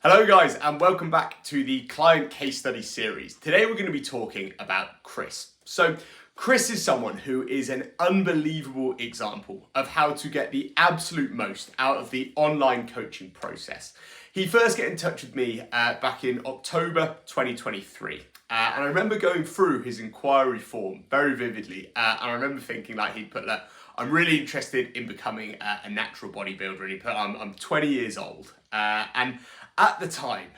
Hello guys, and welcome back to the client case study series. Today we're going to be talking about Chris. So Chris is someone who is an unbelievable example of how to get the absolute most out of the online coaching process. He first got in touch with me back in October 2023. And I remember going through his inquiry form very vividly. And I remember thinking he'd put that, I'm really interested in becoming a natural bodybuilder. And he put, I'm 20 years old. And at the time,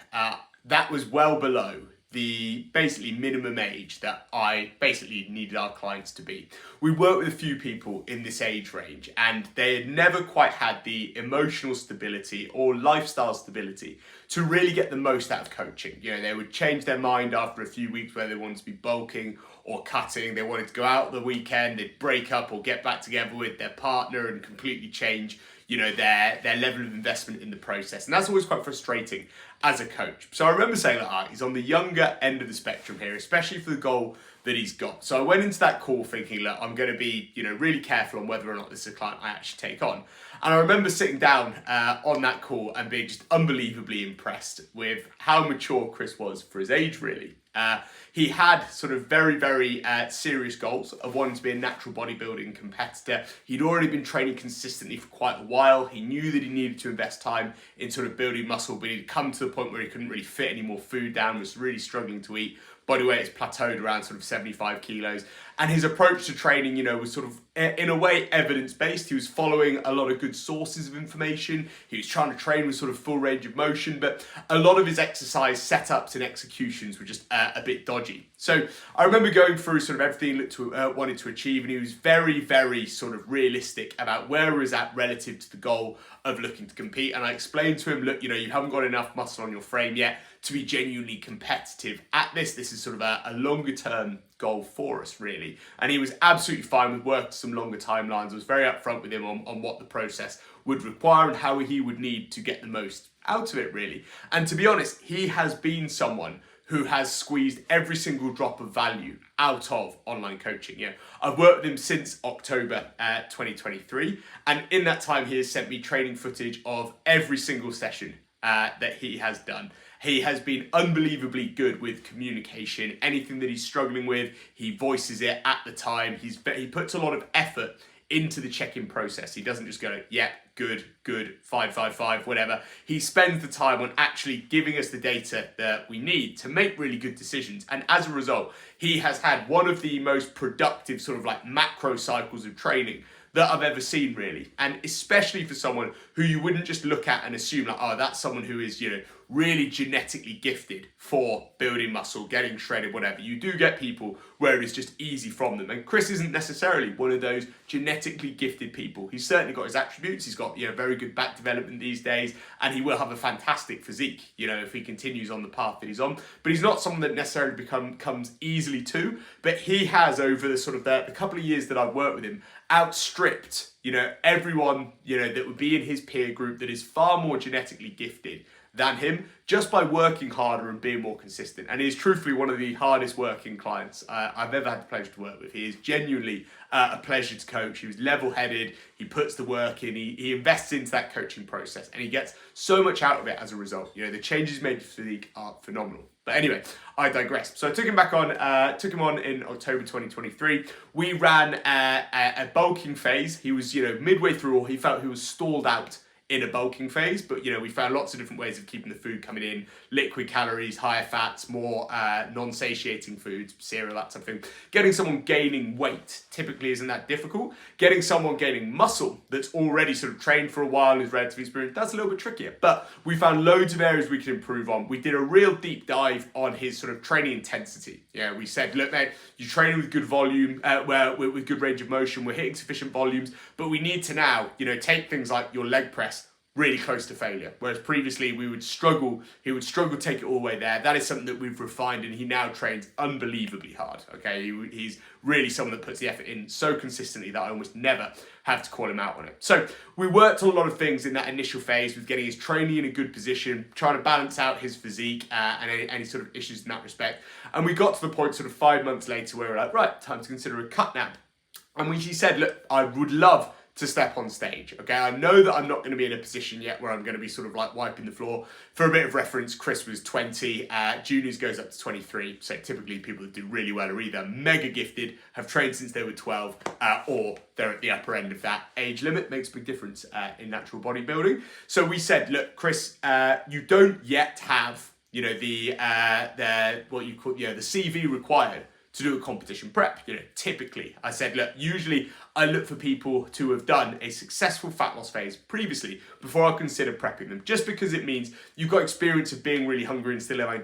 that was well below the basically minimum age that I basically needed our clients to be. We worked with a few people in this age range and they had never quite had the emotional stability or lifestyle stability to really get the most out of coaching. You know, they would change their mind after a few weeks where they wanted to be bulking or cutting. They wanted to go out the weekend, they'd break up or get back together with their partner and completely change, you know, their level of investment in the process. And that's always quite frustrating as a coach. So I remember saying he's on the younger end of the spectrum here, especially for the goal that he's got. So I went into that call thinking, look, I'm going to be, really careful on whether or not this is a client I actually take on. And I remember sitting down on that call and being just unbelievably impressed with how mature Chris was for his age, really. He had sort of very, very serious goals of wanting to be a natural bodybuilding competitor. He'd already been training consistently for quite a while. He knew that he needed to invest time in sort of building muscle, but he'd come to the point where he couldn't really fit any more food down, was really struggling to eat. Body weight has plateaued around sort of 75 kilos. And his approach to training, was sort of, in a way, evidence-based. He was following a lot of good sources of information. He was trying to train with sort of full range of motion, but a lot of his exercise setups and executions were just a bit dodgy. So I remember going through sort of everything he looked to, wanted to achieve, and he was very, very sort of realistic about where he was at relative to the goal of looking to compete. And I explained to him, look, you haven't got enough muscle on your frame yet to be genuinely competitive at this. This is sort of a longer term goal for us, really. And he was absolutely fine with working some longer timelines. I was very upfront with him on what the process would require and how he would need to get the most out of it, really. And to be honest, he has been someone who has squeezed every single drop of value out of online coaching. I've worked with him since October 2023. And in that time, he has sent me training footage of every single session that he has done. He has been unbelievably good with communication. Anything that he's struggling with, he voices it at the time. He puts a lot of effort into the check-in process. He doesn't just go, yeah, good, 5, whatever. He spends the time on actually giving us the data that we need to make really good decisions. And as a result, he has had one of the most productive sort of macro cycles of training that I've ever seen, really. And especially for someone who you wouldn't just look at and assume that's someone who is, really genetically gifted for building muscle, getting shredded, whatever. You do get people where it's just easy from them. And Chris isn't necessarily one of those genetically gifted people. He's certainly got his attributes. He's got, very good back development these days, and he will have a fantastic physique, if he continues on the path that he's on. But he's not someone that necessarily comes easily to, but he has, over the sort of the couple of years that I've worked with him, outstripped, everyone, that would be in his peer group that is far more genetically gifted than him, just by working harder and being more consistent. And he's truthfully one of the hardest working clients I've ever had the pleasure to work with. He is genuinely a pleasure to coach. He was level-headed, he puts the work in, he invests into that coaching process, and he gets so much out of it as a result. The changes made to physique are phenomenal. But anyway, I digress. So I took him on in October 2023. We ran a bulking phase. He was, midway through, or he felt he was stalled out in a bulking phase, but we found lots of different ways of keeping the food coming in: liquid calories, higher fats, more non-satiating foods, cereal, that type of thing. Getting someone gaining weight typically isn't that difficult. Getting someone gaining muscle that's already sort of trained for a while and is relatively experienced, that's a little bit trickier. But we found loads of areas we could improve on. We did a real deep dive on his sort of training intensity. We said, look, mate, you're training with good volume, with good range of motion, we're hitting sufficient volumes, but we need to now, take things like your leg press really close to failure. Whereas previously he would struggle to take it all the way there. That is something that we've refined, and he now trains unbelievably hard. Okay, he's really someone that puts the effort in so consistently that I almost never have to call him out on it. So we worked on a lot of things in that initial phase with getting his training in a good position, trying to balance out his physique and any sort of issues in that respect. And we got to the point sort of 5 months later where we're like, right, time to consider a cut now. And when she said, look, I would love to step on stage. Okay, I know that I'm not going to be in a position yet where I'm going to be sort of like wiping the floor. For a bit of reference, Chris was 20, juniors goes up to 23. So typically people that do really well are either mega gifted, have trained since they were 12, or they're at the upper end of that age limit. Makes a big difference in natural bodybuilding. So we said, look, Chris, you don't yet have, you know, the what you call, the CV required to do a competition prep. You know, typically I said, look, usually I look for people to have done a successful fat loss phase previously before I consider prepping them, just because it means you've got experience of being really hungry and still having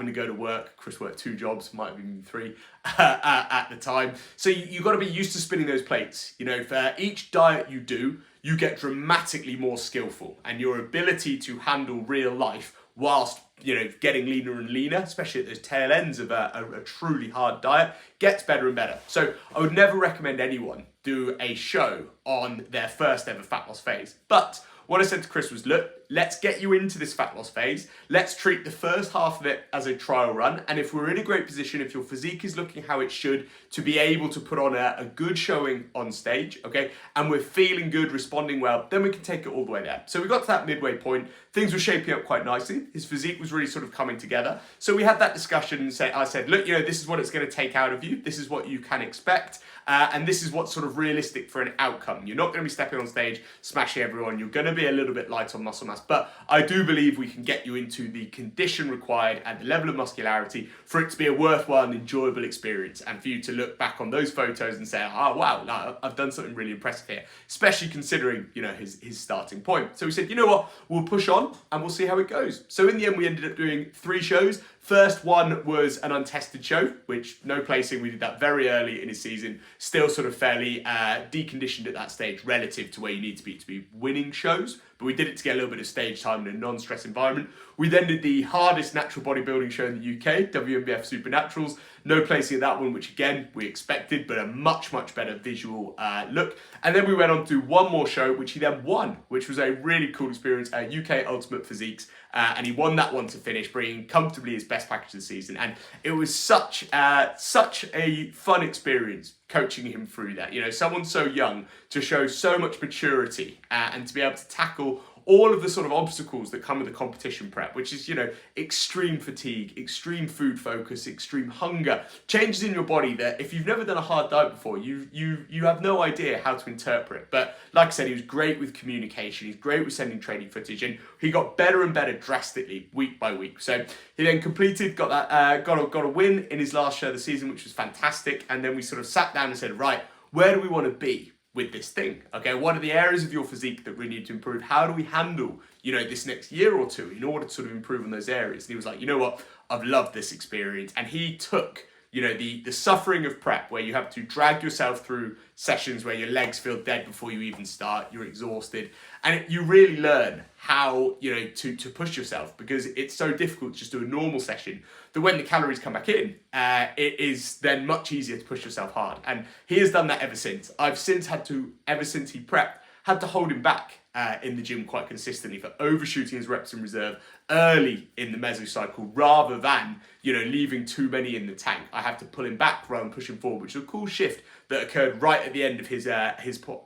to go to work. Chris worked 2 jobs, might have been 3 at the time. So you've got to be used to spinning those plates. You know, for each diet you do, you get dramatically more skillful, and your ability to handle real life whilst, you know, getting leaner and leaner, especially at those tail ends of a truly hard diet, gets better and better. So I would never recommend anyone do a show on their first ever fat loss phase. But what I said to Chris was, look, let's get you into this fat loss phase. Let's treat the first half of it as a trial run. And if we're in a great position, if your physique is looking how it should, to be able to put on a good showing on stage, okay, and we're feeling good, responding well, then we can take it all the way there. So we got to that midway point. Things were shaping up quite nicely. His physique was really sort of coming together. So we had that discussion and I said, look, you know, this is what it's going to take out of you. This is what you can expect. And this is what's sort of realistic for an outcome. You're not going to be stepping on stage, smashing everyone. You're going to be a little bit light on muscle mass. But I do believe we can get you into the condition required and the level of muscularity for it to be a worthwhile and enjoyable experience. And for you to look back on those photos and say, oh, wow, I've done something really impressive here. Especially considering, you know, his starting point. So we said, you know what, we'll push on and we'll see how it goes. So in the end, we ended up doing 3 shows. First one was an untested show, which no placing. We did that very early in his season, still sort of fairly deconditioned at that stage relative to where you need to be winning shows. But we did it to get a little bit of stage time in a non-stress environment. We then did the hardest natural bodybuilding show in the UK, WNBF Supernaturals. No placing at that one, which again, we expected, but a much, much better visual look. And then we went on to one more show, which he then won, which was a really cool experience, UK Ultimate Physiques. And he won that one to finish, bringing comfortably his best package of the season. And it was such a fun experience coaching him through that. You know, someone so young to show so much maturity and to be able to tackle all of the sort of obstacles that come with the competition prep, which is, you know, extreme fatigue, extreme food focus, extreme hunger, changes in your body that if you've never done a hard diet before, you have no idea how to interpret. But like I said, he was great with communication, he's great with sending training footage, and he got better and better drastically week by week. So he then completed, got a win in his last show of the season, which was fantastic. And then we sort of sat down and said, right, where do we want to be with this thing? Okay, what are the areas of your physique that we need to improve? How do we handle, you know, this next year or two in order to sort of improve on those areas? And he was like, you know what, I've loved this experience. And he took, you know, the suffering of prep, where you have to drag yourself through sessions where your legs feel dead before you even start, you're exhausted, and you really learn how, you know, to push yourself, because it's so difficult to just do a normal session that when the calories come back in, it is then much easier to push yourself hard. And he has done that ever since. I've since had to, ever since he prepped, had to hold him back in the gym quite consistently for overshooting his reps in reserve early in the mesocycle, rather than, you know, leaving too many in the tank. I have to pull him back rather than push him forward, which is a cool shift that occurred right at the end of his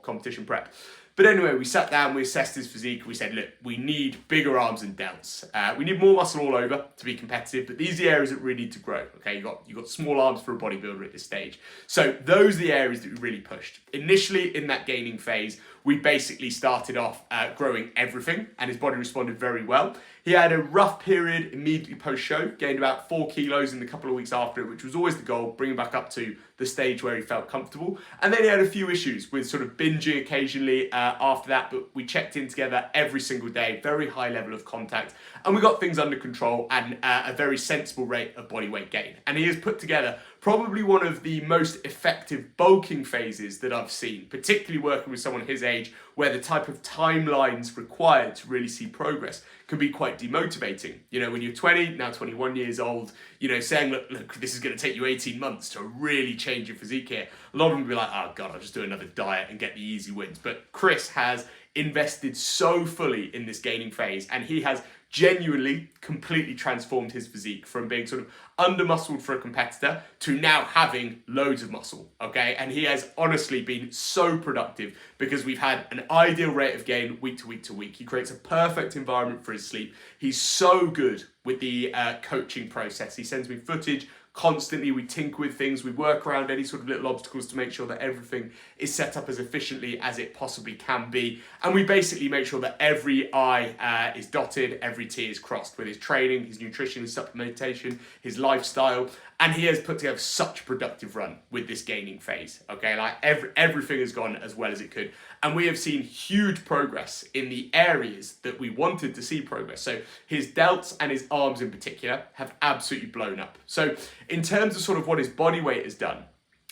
competition prep. But anyway, we sat down, we assessed his physique, we said, look, we need bigger arms and delts. We need more muscle all over to be competitive, but these are the areas that really need to grow. Okay, you got small arms for a bodybuilder at this stage. So those are the areas that we really pushed. Initially in that gaining phase, we basically started off growing everything, and his body responded very well. He had a rough period immediately post-show, gained about 4 kilos in the couple of weeks after it, which was always the goal, bring him back up to the stage where he felt comfortable. And then he had a few issues with sort of binging occasionally after that, but we checked in together every single day, very high level of contact, and we got things under control and a very sensible rate of body weight gain. And he has put together probably one of the most effective bulking phases that I've seen, particularly working with someone his age, where the type of timelines required to really see progress can be quite demotivating. You know, when you're 20, now 21 years old, you know, saying, look, this is going to take you 18 months to really change your physique here. A lot of them will be like, oh God, I'll just do another diet and get the easy wins. But Chris has invested so fully in this gaining phase, and he has genuinely completely transformed his physique from being sort of under-muscled for a competitor to now having loads of muscle, okay? And he has honestly been so productive because we've had an ideal rate of gain week to week to week. He creates a perfect environment for his sleep. He's so good with the coaching process. He sends me footage constantly. We tinker with things, we work around any sort of little obstacles to make sure that everything is set up as efficiently as it possibly can be, and we basically make sure that every I is dotted, every T is crossed with his training, his nutrition, his supplementation, his lifestyle. And he has put together such a productive run with this gaining phase, okay? Like everything has gone as well as it could. And we have seen huge progress in the areas that we wanted to see progress. So his delts and his arms in particular have absolutely blown up. So in terms of sort of what his body weight has done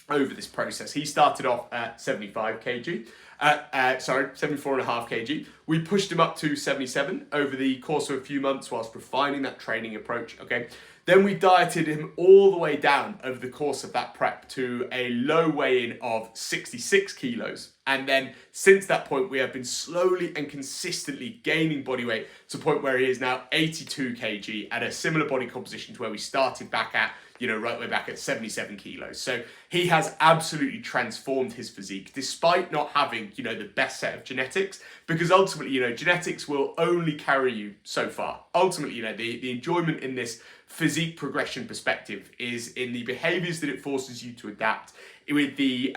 over this process, he started off at 75 kg. 74.5 kg. We pushed him up to 77 over the course of a few months whilst refining that training approach, okay? Then we dieted him all the way down over the course of that prep to a low weigh-in of 66 kilos. And then since that point, we have been slowly and consistently gaining body weight to the point where he is now 82 kg at a similar body composition to where we started back at, right way back at 77 kilos. So he has absolutely transformed his physique despite not having, the best set of genetics, because ultimately, genetics will only carry you so far. Ultimately, the enjoyment in this physique progression perspective is in the behaviors that it forces you to adapt, with the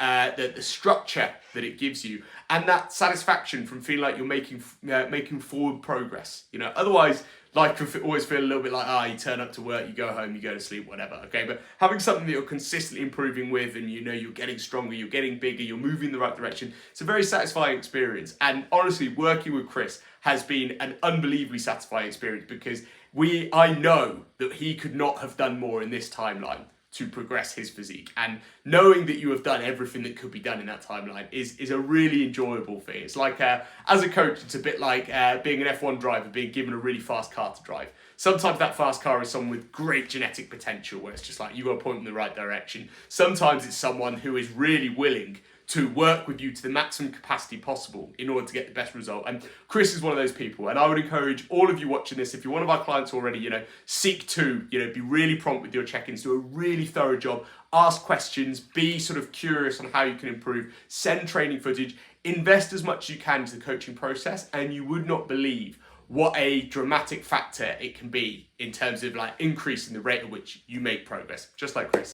structure that it gives you, and that satisfaction from feeling like you're making forward progress. Otherwise, life can always feel a little bit like, you turn up to work, you go home, you go to sleep, whatever, okay? But having something that you're consistently improving with, and you're getting stronger, you're getting bigger, you're moving in the right direction, it's a very satisfying experience. And honestly, working with Chris has been an unbelievably satisfying experience because I know that he could not have done more in this timeline to progress his physique. And knowing that you have done everything that could be done in that timeline is a really enjoyable thing. It's like, as a coach, it's a bit like being an F1 driver, being given a really fast car to drive. Sometimes that fast car is someone with great genetic potential, where it's just like, you got to point in the right direction. Sometimes it's someone who is really willing to work with you to the maximum capacity possible in order to get the best result. And Chris is one of those people. And I would encourage all of you watching this, if you're one of our clients already, seek to, be really prompt with your check-ins, do a really thorough job, ask questions, be sort of curious on how you can improve, send training footage, invest as much as you can into the coaching process, and you would not believe what a dramatic factor it can be in terms of like increasing the rate at which you make progress, just like Chris.